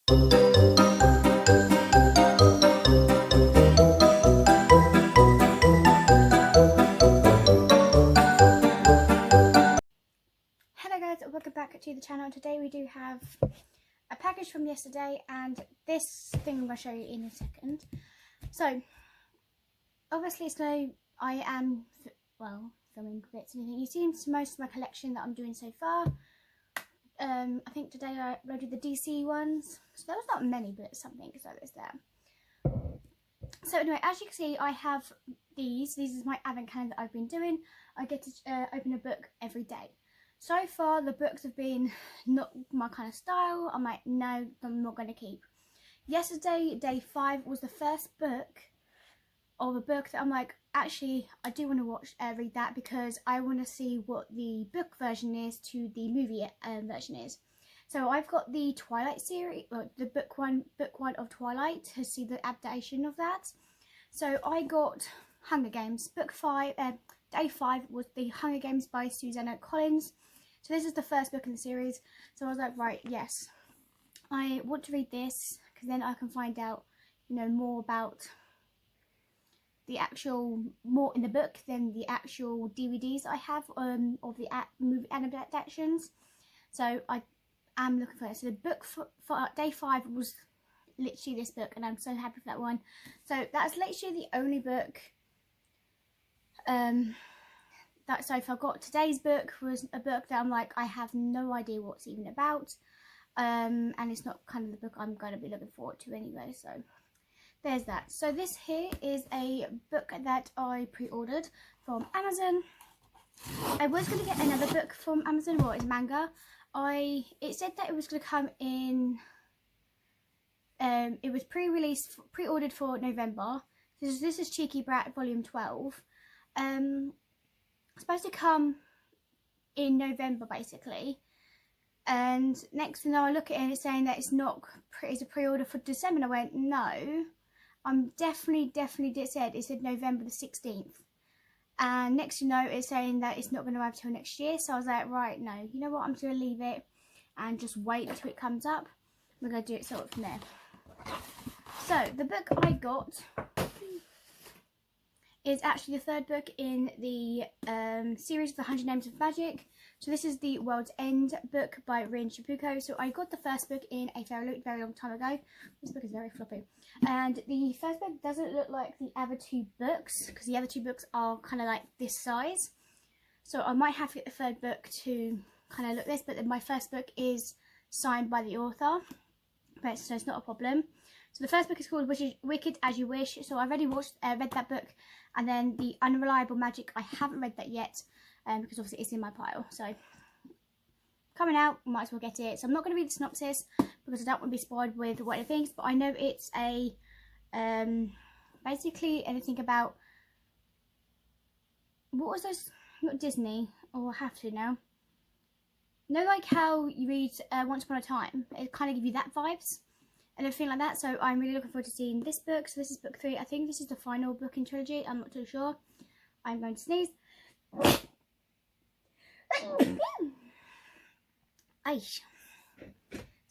Hello guys, welcome back to the channel. Today we do have a package from yesterday and this thing I'm going to show you in a second. So obviously I am filming bits and everything. You've seen most of my collection that I'm doing so far. I think today I loaded the DC ones, so there was not many, but something, so there's there. So anyway, as you can see, I have these is my advent calendar I've been doing. I get to open a book every day. So far the books have been not my kind of style. I'm like, no, I'm not going to keep. Yesterday, day 5, was the first book of a book that I'm like, actually I do want to read that, because I want to see what the book version is to the movie version is. So I've got the Twilight series, or the book one of Twilight, to see the adaptation of that. So I got Hunger Games. Book 5, day 5 was the Hunger Games by Susanna Collins. So this is the first book in the series. So I was like, right, yes, I want to read this, because then I can find out, you know, more about the actual, more in the book than the actual DVDs I have of the movie adaptations. So I am looking for it. So the book for day 5 was literally this book, and I'm so happy for that one. So that's literally the only book that so far got. Today's book was a book that I'm like, I have no idea what's even about, and it's not kind of the book I'm going to be looking forward to anyway, so there's that. So this here is a book that I pre-ordered from Amazon. I was going to get another book from Amazon, well, it's manga. It said that it was going to come in, it was pre-ordered for November. This is Cheeky Brat volume 12. It's supposed to come in November basically, and next thing I look at it and it's saying that it's a pre-order for December, and I went, no, I'm definitely it said November the 16th, and next you know it's saying that it's not going to arrive till next year. So I was like, right, no, you know what, I'm just going to leave it and just wait until it comes up. We're going to do it sort of from there. So the book I got is actually the third book in the series of the 100 Names of Magic. So this is the World's End book by Rin Shibuko. So I got the first book in a very long time ago. This book is very floppy. And the first book doesn't look like the other two books, because the other two books are kind of like this size. So I might have to get the third book to kind of look this, but then my first book is signed by the author, but so it's not a problem. So the first book is called Wicked As You Wish. So I've already read that book, and then the Unreliable Magic, I haven't read that yet, because obviously it's in my pile. So coming out, might as well get it. So I'm not going to read the synopsis because I don't want to be spoiled with what it thinks, but I know it's a basically anything about, what was those? Not Disney, or I have to now. You know, like how you read Once Upon a Time, it kind of give you that vibes and everything like that. So I'm really looking forward to seeing this book. So this is book 3. I think this is the final book in trilogy. I'm not too sure. I'm going to sneeze. Aish.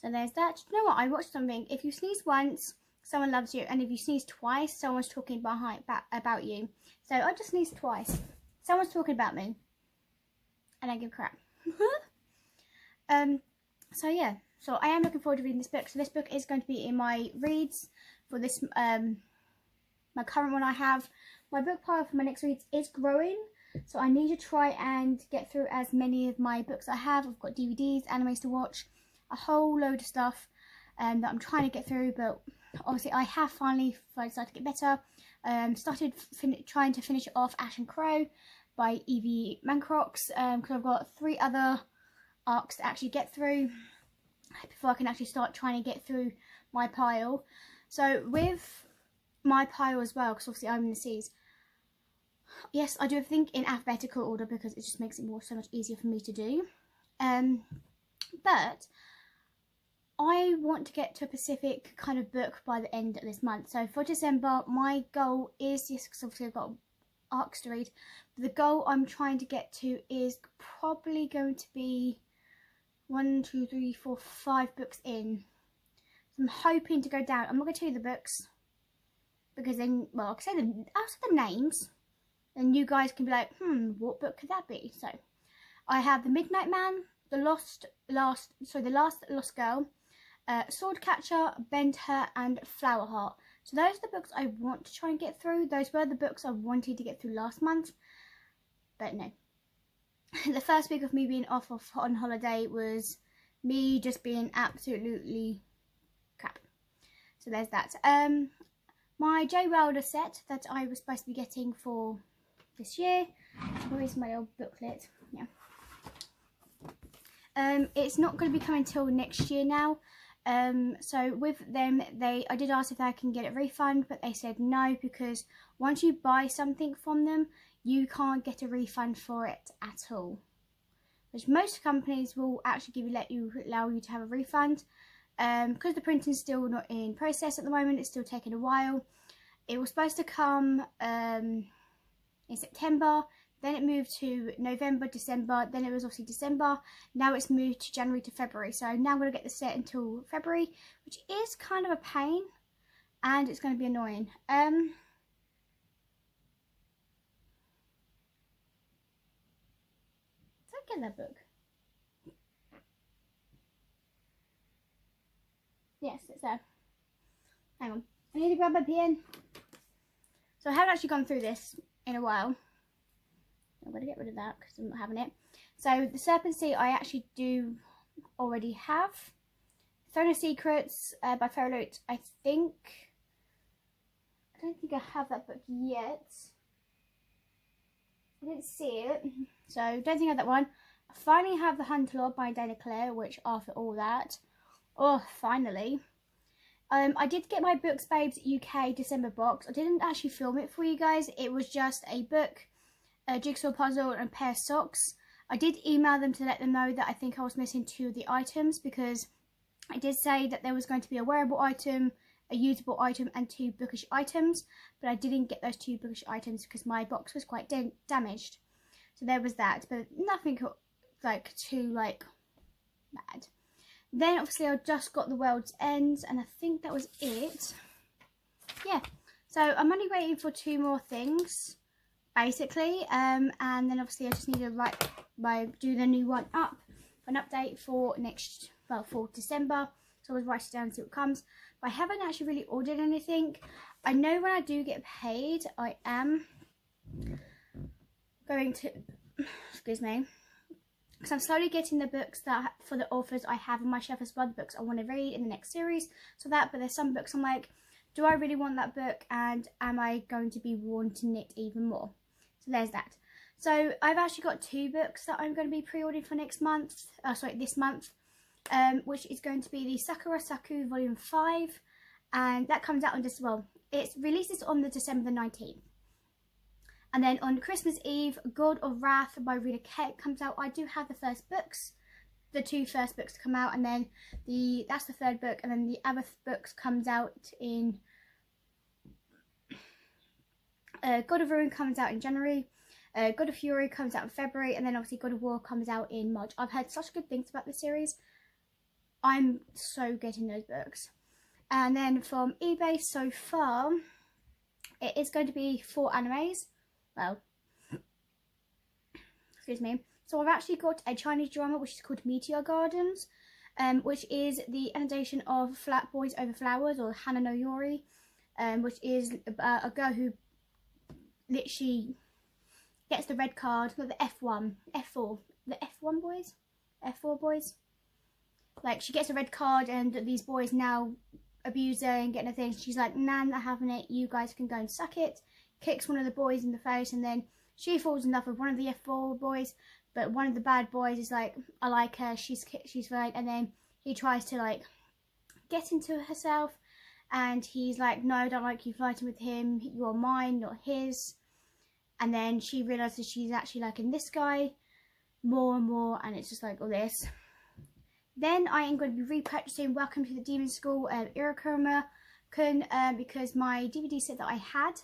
So there's that. You know what? I watched something. If you sneeze once, someone loves you, and if you sneeze twice, someone's talking about you. So I just sneezed twice. Someone's talking about me, and I give a crap. So yeah. So I am looking forward to reading this book. So this book is going to be in my reads for this, my current one I have. My book pile for my next reads is growing. So I need to try and get through as many of my books I have. I've got DVDs, animes to watch, a whole load of stuff that I'm trying to get through. But obviously I have finally started to get better. Started trying to finish off Ash and Crow by Evie Mancrox, because I've got 3 other arcs to actually get through before I can actually start trying to get through my pile. So with my pile as well, because obviously I'm in the seas, yes, I do everything in alphabetical order because it just makes it so much easier for me to do. But I want to get to a specific kind of book by the end of this month. So for December, my goal is, yes, because obviously I've got arcs to read, the goal I'm trying to get to is probably going to be 1, 2, 3, 4, 5 books in. So I'm hoping to go down. I'm not going to tell you the books because then, well, I'll say the names, and you guys can be like, what book could that be? So I have The Midnight Man, The Last Lost Girl, Swordcatcher, Bend-Her, and Flowerheart. So those are the books I want to try and get through. Those were the books I wanted to get through last month, but no. The first week of me being off on holiday was me just being absolutely crap. So there's that. My J. Wilder set that I was supposed to be getting for this year. Where is my old booklet? Yeah. It's not going to be coming till next year now. So with them, I did ask if I can get a refund, but they said no, because once you buy something from them, you can't get a refund for it at all. Which most companies will actually allow you to have a refund. Because the printing's still not in process at the moment, it's still taking a while. It was supposed to come in September, then it moved to November, December, then it was obviously December, now it's moved to January to February. So now I'm going to get the set until February, which is kind of a pain, and it's going to be annoying. Get that book. Yes, it's there. Hang on. I need to grab my pen. So I haven't actually gone through this in a while. I'm going to get rid of that because I'm not having it. So the Serpent Sea I actually do already have. Throne of Secrets by Farrelot, I don't think I have that book yet. I didn't see it, so don't think I have that one. I finally have The Hunter by Dana Clare, which after all that, oh, finally. I did get my Books Babes UK December box. I didn't actually film it for you guys. It was just a book, a jigsaw puzzle, and a pair of socks. I did email them to let them know that I think I was missing 2 of the items, because I did say that there was going to be a wearable item, a usable item, and 2 bookish items, but I didn't get those 2 bookish items because my box was quite damaged. So there was that, but nothing like too bad. Then obviously I just got The World's End, and I think that was it. Yeah, so I'm only waiting for 2 more things basically, and then obviously I just need to do the new one up for an update for for December. So I'll write it down and see what comes. But I haven't actually really ordered anything. I know when I do get paid, I am going to, excuse me, because I'm slowly getting the books that for the authors I have on my shelf as well, the books I want to read in the next series. But there's some books I'm like, do I really want that book, and am I going to be wanting it even more? So there's that. So I've actually got 2 books that I'm going to be pre-ordering for this month, which is going to be the Sakura Saku Volume 5, and that comes out on it releases on the December the 19th. And then on Christmas Eve, God of Wrath by Rita Kate comes out. I do have the first books, the 2 first books to come out, and then that's the 3rd book, and then the other books comes out in God of Ruin comes out in January, God of Fury comes out in February, and then obviously God of War comes out in March. I've heard such good things about the series. I'm so getting those books. And then from eBay so far, it is going to be 4 animes. Well, excuse me. So I've actually got a Chinese drama which is called Meteor Gardens, which is the adaptation of Flat Boys Over Flowers, or Hana no Yori, which is a girl who literally gets the red card, not the F4 boys. Like, she gets a red card, and these boys now abuse her and get nothing. She's like, nah, I'm not having it, you guys can go and suck it. Kicks one of the boys in the face, and then she falls in love with one of the F4 boys, but one of the bad boys is like, I like her, she's fine, and then he tries to like get into herself, and he's like, no, I don't like you fighting with him, you're mine, not his. And then she realises she's actually liking this guy more and more, and it's just like all this. Then I am going to be repurchasing Welcome to the Demon School Irakuma-kun, because my DVD set that I had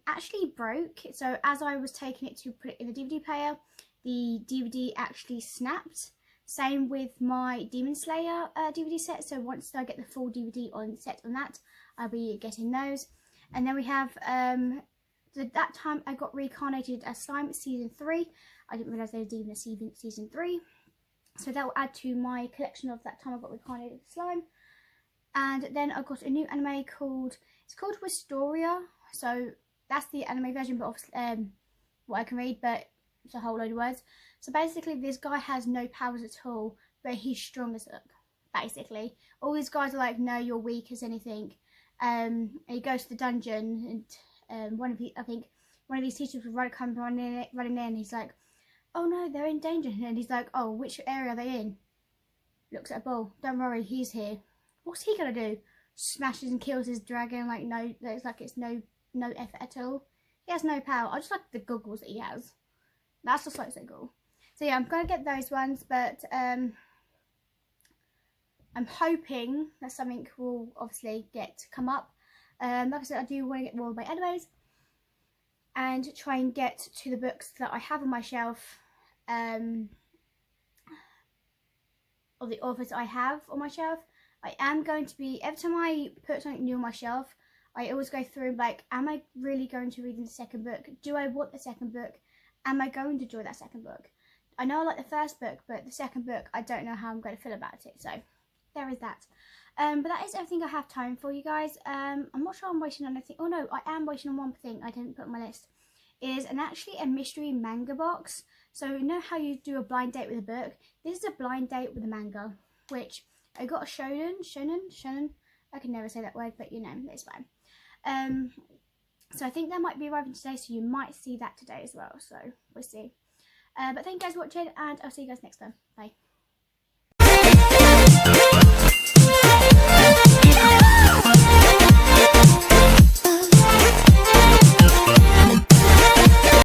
actually broke. So as I was taking it to put it in the DVD player, the DVD actually snapped. Same with my Demon Slayer DVD set. So once I get the full DVD set on that, I'll be getting those. And then we have that time I got reincarnated as Slime season 3. I didn't realise there was even a season 3. So that will add to my collection of that time I got reincarnated as Slime. And then I got a new anime called Wistoria. So that's the anime version, but obviously what I can read, but it's a whole load of words. So basically this guy has no powers at all, but he's strong as fuck. Basically all these guys are like, no, you're weak as anything. And he goes to the dungeon, and I think one of these teachers was running in, and he's like, oh no, they're in danger. And he's like, oh, which area are they in? Looks at a ball. Don't worry, he's here. What's he gonna do? Smashes and kills his dragon like no, it's like it's no effort at all. He has no power. I just like the goggles that he has. That's just like so cool. So yeah, I'm gonna get those ones, but I'm hoping that something will obviously come up. Like I said, I do want to get more of my animes and try and get to the books that I have on my shelf, of the authors I have on my shelf. I am going to be, every time I put something new on my shelf, I always go through like, am I really going to read the second book? Do I want the second book? Am I going to enjoy that second book? I know I like the first book, but the second book, I don't know how I'm going to feel about it. So there is that. But that is everything I have time for, you guys. I'm not sure I'm waiting on anything. Oh no, I am waiting on one thing I didn't put on my list. Is actually a mystery manga box. So you know how you do a blind date with a book? This is a blind date with a manga, which I got a shonen. I can never say that word, but you know, it's fine. So I think that might be arriving today, so you might see that today as well. So we'll see. But thank you guys for watching, and I'll see you guys next time. Bye.